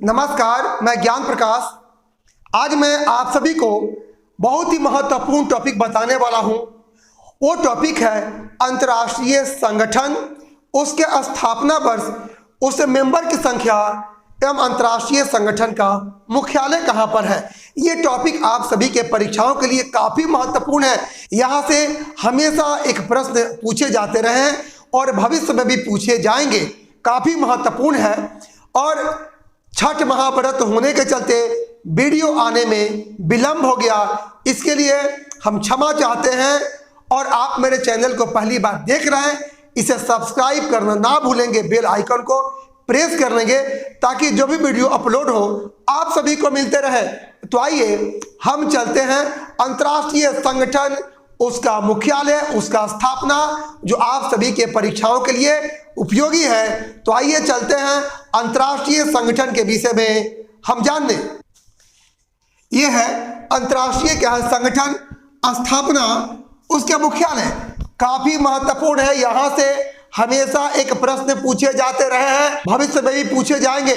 नमस्कार, मैं ज्ञान प्रकाश। आज मैं आप सभी को बहुत ही महत्वपूर्ण टॉपिक बताने वाला हूं। वो टॉपिक है अंतर्राष्ट्रीय संगठन, उसके स्थापना वर्ष, उसके मेंबर की संख्या एवं अंतर्राष्ट्रीय संगठन का मुख्यालय कहां पर है। ये टॉपिक आप सभी के परीक्षाओं के लिए काफी महत्वपूर्ण है। यहाँ से हमेशा एक प्रश्न पूछे जाते रहे हैं और भविष्य में भी पूछे जाएंगे। काफी महत्वपूर्ण है और छठ महाव्रत होने के चलते वीडियो आने में विलंब हो गया, इसके लिए हम क्षमा चाहते हैं। और आप मेरे चैनल को पहली बार देख रहे हैं, इसे सब्सक्राइब करना ना भूलेंगे, बेल आइकन को प्रेस कर लेंगे ताकि जो भी वीडियो अपलोड हो आप सभी को मिलते रहे। तो आइए हम चलते हैं अंतर्राष्ट्रीय संगठन, उसका मुख्यालय, उसका स्थापना, जो आप सभी के परीक्षाओं के लिए उपयोगी है। तो आइए चलते हैं अंतर्राष्ट्रीय संगठन के विषय में हम जानने। यह है अंतर्राष्ट्रीय क्या है संगठन, स्थापना, उसके मुख्यालय। काफी महत्वपूर्ण है, यहां से हमेशा एक प्रश्न पूछे जाते रहे हैं, भविष्य में भी पूछे जाएंगे।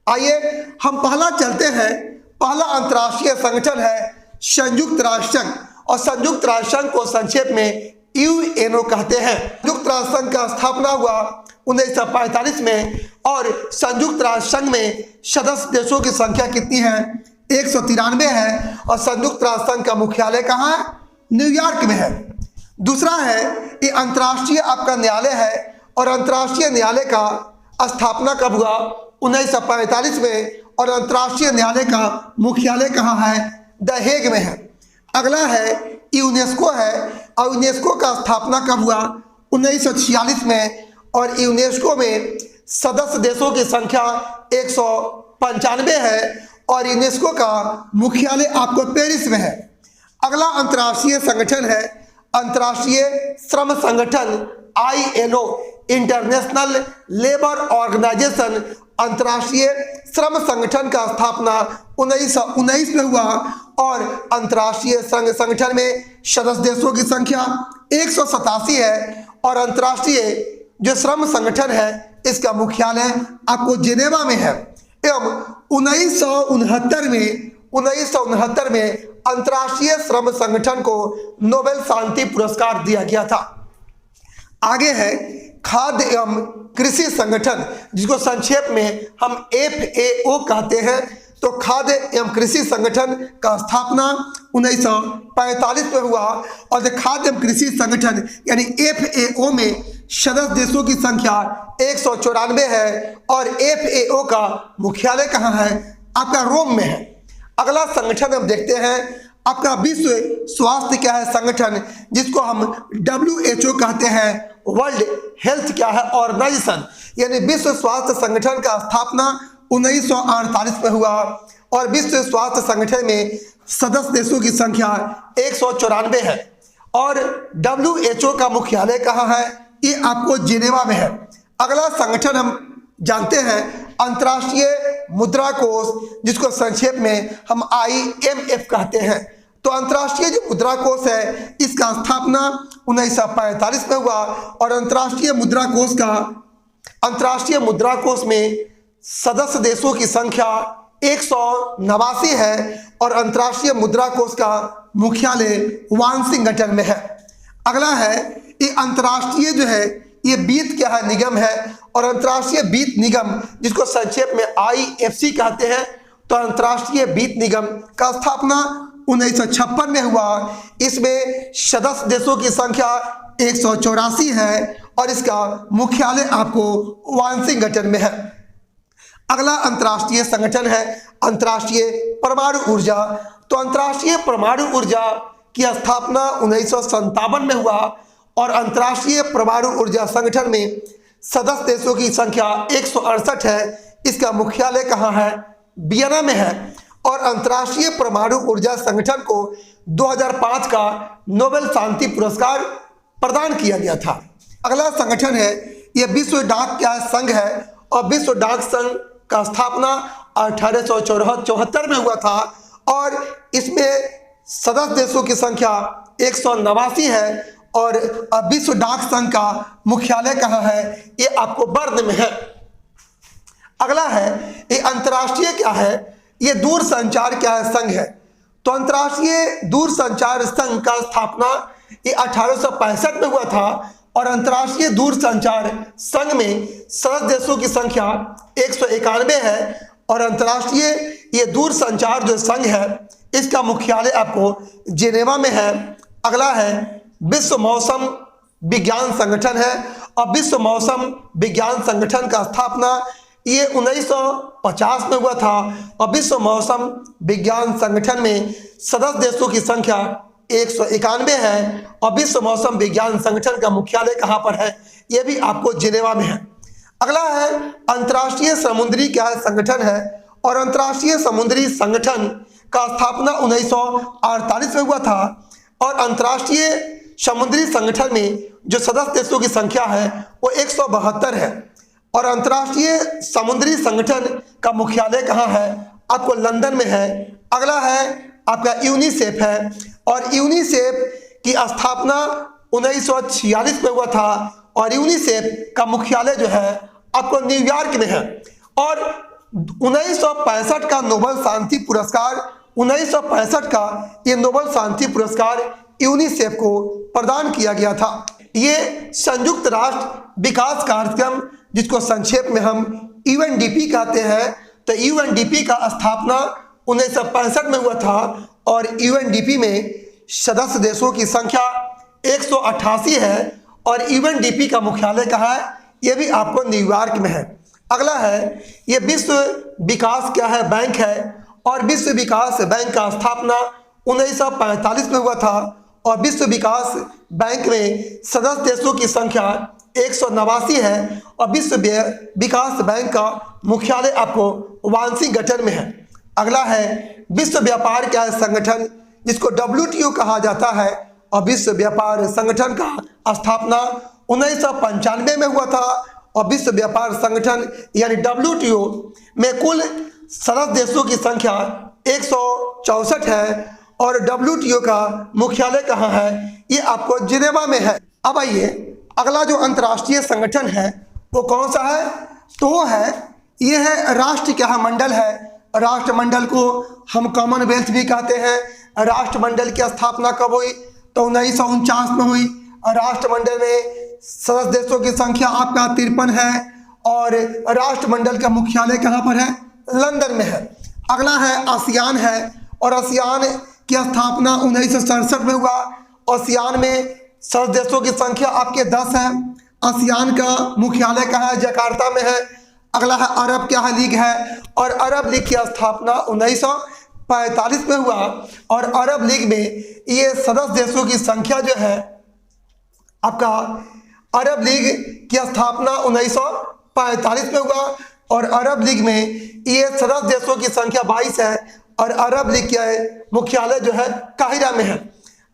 आइए हम पहला चलते हैं। पहला अंतर्राष्ट्रीय संगठन है संयुक्त राष्ट्र संघ, और संयुक्त राष्ट्र संघ को संक्षेप में यूएनओ कहते हैं। संयुक्त राष्ट्र संघ का स्थापना हुआ 1945 में और संयुक्त राष्ट्र संघ में सदस्य देशों की संख्या कितनी है? 193 है। और संयुक्त राष्ट्र संघ का मुख्यालय कहाँ है? न्यूयॉर्क में है। दूसरा है ये अंतर्राष्ट्रीय आपका न्यायालय है, और अंतर्राष्ट्रीय न्यायालय का स्थापना कब हुआ? 1945 में। और अंतर्राष्ट्रीय न्यायालय का मुख्यालय कहाँ है? द हेग में है। अगला है यूनेस्को है, और यूनेस्को का स्थापना कब हुआ? 1946 में। और यूनेस्को में सदस्य देशों की संख्या 195 है, और यूनेस्को का मुख्यालय आपको पेरिस में है। अगला अंतर्राष्ट्रीय संगठन है अंतर्राष्ट्रीय श्रम संगठन, ILO, इंटरनेशनल लेबर ऑर्गेनाइजेशन। अंतर्राष्ट्रीय श्रम संगठन का स्थापना 1919 में हुआ, और अंतर्राष्ट्रीय संगठन में सदस्य देशों की संख्या 187 है। और अंतर्राष्ट्रीय जो श्रम संगठन है इसका मुख्यालय आपको जिनेवा में है। एवं 1969 में अंतर्राष्ट्रीय श्रम संगठन को नोबेल शांति पुरस्कार दिया गया था। आगे है खाद्य एवं कृषि संगठन, जिसको संक्षेप में हम FAO कहते हैं। तो खाद्य एवं कृषि संगठन का स्थापना 1945 में हुआ, और खाद्य एवं कृषि संगठन यानी FAO में सदस्य देशों की संख्या 194 है, और FAO का मुख्यालय कहाँ है? आपका रोम में है। अगला संगठन हम देखते हैं आपका विश्व स्वास्थ्य क्या है संगठन, जिसको हम WHO कहते हैं, वर्ल्ड हेल्थ क्या है ऑर्गेनाइजेशन, यानी विश्व स्वास्थ्य संगठन का स्थापना 1948 में हुआ। और विश्व स्वास्थ्य संगठन में सदस्य देशों की संख्या 194 है। और WHO का मुख्यालय कहाँ है? ये आपको जिनेवा में है। अगला संगठन हम जानते हैं अंतर्राष्ट्रीय मुद्रा कोष, जिसको संक्षेप में हम IMF कहते हैं। तो अंतर्राष्ट्रीय जो मुद्रा कोष है इसका स्थापना 1945 में हुआ, और अंतर्राष्ट्रीय मुद्रा कोष में सदस्य देशों की संख्या 189 है, और अंतर्राष्ट्रीय मुद्रा कोष का मुख्यालय वाशिंगटन में है। अगला है ये अंतर्राष्ट्रीय जो है ये वित्त क्या है निगम है, और अंतर्राष्ट्रीय वित्त निगम, जिसको संक्षेप में IFC कहते हैं। तो अंतर्राष्ट्रीय वित्त निगम का स्थापना 1956 में हुआ। इसमें सदस्य देशों की संख्या 184 है, और इसका मुख्यालय आपको वाशिंगटन में है। अगला अंतर्राष्ट्रीय संगठन है अंतर्राष्ट्रीय परमाणु ऊर्जा। तो अंतर्राष्ट्रीय परमाणु ऊर्जा की स्थापना 1957 में हुआ, और अंतर्राष्ट्रीय परमाणु ऊर्जा संगठन में सदस्य देशों की संख्या 168 है। इसका मुख्यालय कहाँ है? वियना में है। और अंतर्राष्ट्रीय परमाणु ऊर्जा संगठन को 2005 का नोबेल शांति पुरस्कार प्रदान किया गया था। अगला संगठन है यह विश्व डाक क्या संघ है, और विश्व डाक संघ का स्थापना 1874 में हुआ था, और इसमें सदस्य देशों की संख्या 189 है। और विश्व डाक संघ का मुख्यालय कहाँ है? ये आपको बर्न में है। अगला है ये अंतर्राष्ट्रीय क्या है, ये दूरसंचार क्या है संघ है। तो अंतर्राष्ट्रीय दूरसंचार संघ का स्थापना ये 1865 में हुआ था और अंतर्राष्ट्रीय दूरसंचार संघ में सदस्य देशों की संख्या 191 है और अंतर्राष्ट्रीय ये दूरसंचार जो संघ है इसका मुख्यालय आपको जिनेवा में है। अगला है विश्व मौसम विज्ञान संगठन है और विश्व मौसम विज्ञान संगठन का स्थापना ये 1950 में हुआ था और विश्व मौसम विज्ञान संगठन में सदस्य देशों की संख्या 191 है और विश्व मौसम विज्ञान संगठन का मुख्यालय कहाँ पर है, ये भी आपको जिनेवा में है। अगला है अंतर्राष्ट्रीय समुद्री क्या है संगठन है और अंतर्राष्ट्रीय समुद्री संगठन का स्थापना 1948 में हुआ था और अंतर्राष्ट्रीय समुद्री संगठन में जो सदस्य देशों की संख्या है वो 172 है और अंतर्राष्ट्रीय समुद्री संगठन का मुख्यालय कहाँ है, आपको लंदन में है। अगला है आपका यूनिसेफ है और यूनिसेफ की स्थापना 1946 में हुआ था और यूनिसेफ का मुख्यालय जो है आपको न्यूयॉर्क में है। और 1965 का नोबेल शांति पुरस्कार 1965 का ये नोबेल शांति पुरस्कार यूनिसेफ को प्रदान किया गया था। ये संयुक्त राष्ट्र विकास कार्यक्रम जिसको संक्षेप में हम यूएनडीपी कहते हैं, तो यूएनडीपी का स्थापना 1965 में हुआ था और यूएनडीपी में सदस्य देशों की संख्या 188 है और यूएनडीपी का मुख्यालय कहाँ है, ये भी आपको न्यूयॉर्क में है। अगला है ये विश्व विकास क्या है बैंक है और विश्व विकास बैंक का स्थापना 1945 में हुआ था और विश्व विकास बैंक में सदस्य देशों की संख्या 189 है और विश्व विकास बैंक का मुख्यालय आपको वाशिंगटन में है। अगला है विश्व व्यापार क्या है संगठन जिसको WTO कहा जाता है और विश्व व्यापार संगठन का स्थापना 1995 में हुआ था और विश्व व्यापार संगठन यानी WTO में कुल सदस्य देशों की संख्या 164 है और WTO का मुख्यालय कहाँ है, ये आपको जिनेवा में है। अब आइए अगला जो अंतर्राष्ट्रीय संगठन है वो कौन सा है, तो वो है ये है राष्ट्र क्या मंडल है। राष्ट्रमंडल को हम कॉमनवेल्थ भी कहते हैं। राष्ट्रमंडल की स्थापना कब हुई, तो 1949 में हुई। राष्ट्रमंडल में सदस्य देशों की संख्या आपका 53 है और राष्ट्रमंडल का मुख्यालय कहाँ पर है, लंदन में है। अगला है आसियान है और आसियान की स्थापना 1967 में हुआ। आसियान में सदस्य देशों की संख्या आपके 10 है। आसियान का मुख्यालय कहाँ है, जकार्ता में है। अगला है अरब क्या लीग है और अरब लीग की स्थापना 1945 में हुआ और अरब लीग में ये सदस्य देशों की संख्या जो है आपका अरब लीग की स्थापना 1945 में हुआ और अरब लीग में ये सदस्य देशों की संख्या 22 है और अरब लीग का मुख्यालय जो है काहिरा में है।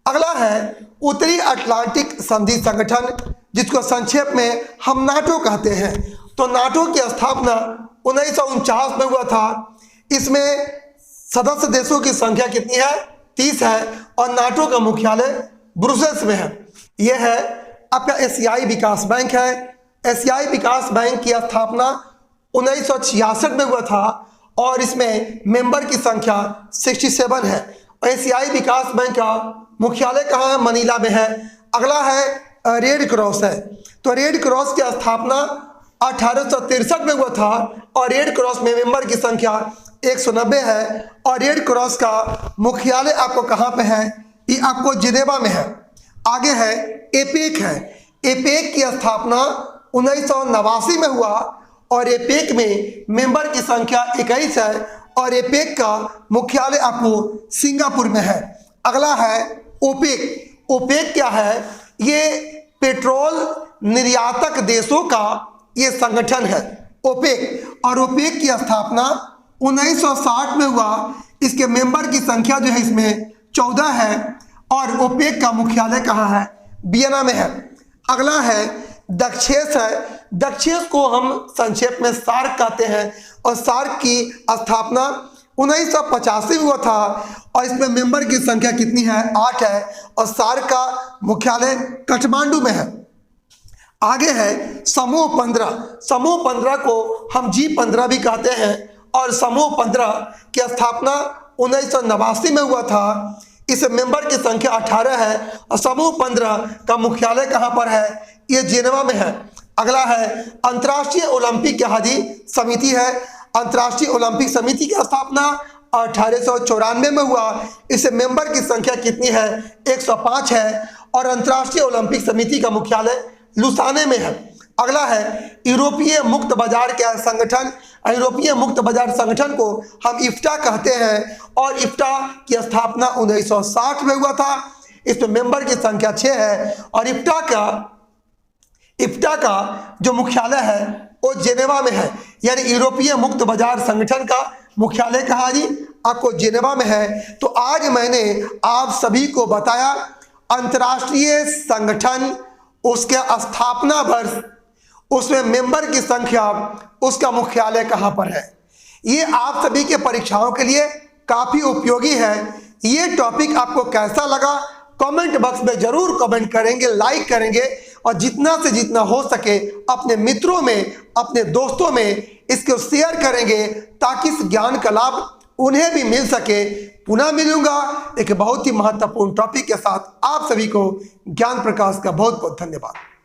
अगला है उत्तरी अटलांटिक संधि संगठन जिसको संक्षेप में हम नाटो कहते हैं। तो नाटो की स्थापना 1949 में हुआ था। इसमें सदस्य देशों की संख्या कितनी है, 30 है और नाटो का मुख्यालय ब्रुसेल्स में है। यह है आपका एशियाई विकास बैंक है। एशियाई विकास बैंक की स्थापना 1966 में हुआ था और इसमें मेंबर की संख्या 67 है। एशियाई विकास बैंक का मुख्यालय कहाँ है, मनीला में है। अगला है रेड क्रॉस है। तो रेड क्रॉस की स्थापना 1863 में हुआ था और रेड क्रॉस में मेंबर की संख्या 190 है और रेड क्रॉस का मुख्यालय आपको कहाँ पे है, ये आपको जिनेवा में है। आगे है एपेक है। एपेक की स्थापना 1989 में हुआ और एपेक में मेंबर की संख्या 21 है और एपेक का मुख्यालय आपको सिंगापुर में है। अगला है ओपेक। ओपेक क्या है, ये पेट्रोल निर्यातक देशों का ये संगठन है ओपेक और ओपेक की स्थापना 1960 में हुआ। इसके मेंबर की संख्या जो है इसमें 14 है और ओपेक का मुख्यालय कहाँ है, वियना में है। अगला है दक्षेस है। दक्षेस को हम संक्षेप में सार्क कहते हैं और सार्क की स्थापना 1985 में हुआ था और इसमें मेंबर की संख्या कितनी है, 8 है और सार्क का मुख्यालय काठमांडू में है। आगे है समूह 15। समूह 15 को हम G15 भी कहते हैं और समूह 15 की स्थापना 1989 में हुआ था। इस मेंबर की संख्या 18 है और समूह 15 का मुख्यालय कहाँ पर है? ये जेनेवा में है। अगला है अंतर्राष्ट्रीय ओलंपिक इत्यादि समिति है। अंतर्राष्ट्रीय ओलंपिक समिति की स्थापना 1894 में हुआ। इस मेंबर की संख्या कितनी है? 105 है और अंतर्राष्ट्रीय ओलंपिक समिति का मुख्यालय लुसाने में है। अगला है यूरोपीय मुक्त बाजार के संगठन। यूरोपीय मुक्त बाजार संगठन को हम इफ्टा कहते हैं और इफ्टा की स्थापना 1960 में हुआ था। इसमें मेंबर की संख्या 6 है और इफ्टा का जो मुख्यालय है वो जेनेवा में है। यानी यूरोपीय मुक्त बाजार संगठन का मुख्यालय कहाँ जी? आपको जेनेवा में है। तो आज मैंने आप सभी को बताया अंतर्राष्ट्रीय संगठन, उसके स्थापना वर्ष, उसमें मेंबर की संख्या, उसका मुख्यालय कहाँ पर है। ये आप सभी के परीक्षाओं के लिए काफी उपयोगी है। ये टॉपिक आपको कैसा लगा कमेंट बॉक्स में जरूर कमेंट करेंगे, लाइक करेंगे और जितना से जितना हो सके अपने मित्रों में, अपने दोस्तों में इसको शेयर करेंगे ताकि इस ज्ञान का लाभ उन्हें भी मिल सके। पुनः मिलूंगा एक बहुत ही महत्वपूर्ण टॉपिक के साथ। आप सभी को ज्ञान प्रकाश का बहुत बहुत धन्यवाद।